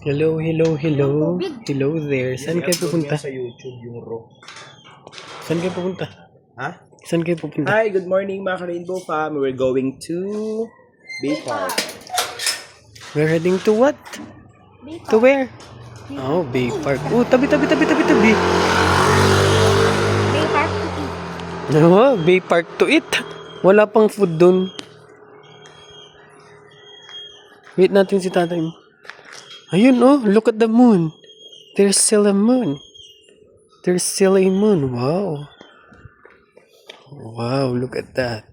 Hello, hello, hello. Hello there. Saan kayo pupunta? Sa YouTube yung raw. Saan kayo pupunta? Ha? Saan kayo pupunta? Hi, good morning mga Rainbow Fam. We're going to Bay Park. We're heading to what? To where? Oh, Bay Park. Oh, tabi. Bay Park to eat. Oh, Bay Park to eat. Wala pang food dun. Wait natin si tatay mo. Ayun, oh, look at the moon. There's still a moon. There's still a moon. Wow. Wow, look at that.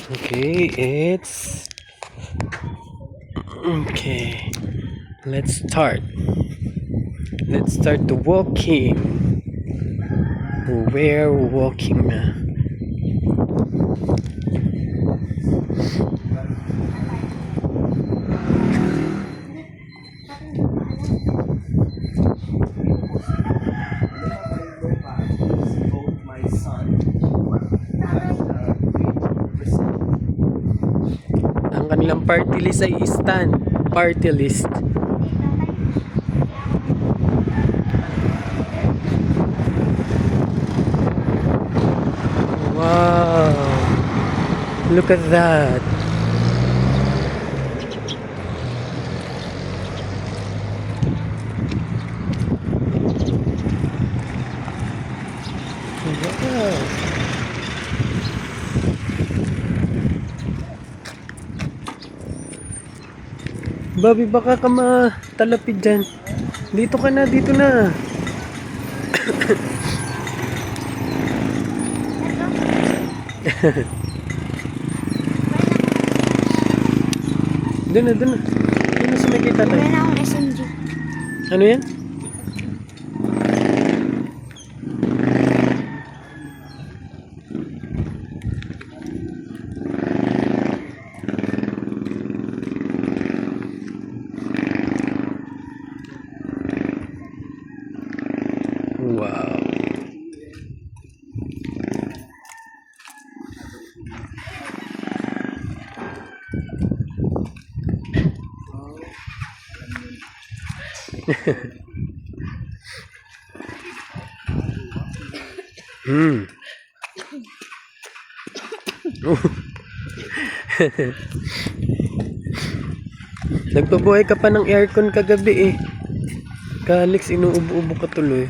Okay, okay. Let's start. Let's start the walking. We're walking na. My son. Ang kanilang party list ay stand. Party list. Wow. Look at that. Wow. Bobby, baka ka matalapid dyan. Dito ka na, dito na. Doon na. Doon na sa may kay tatay. Wala na akong SMG. Ano yan? Wow. Nagpabuhay ka pa ng aircon kagabi eh. Kalix, inuubo-ubo ka tuloy.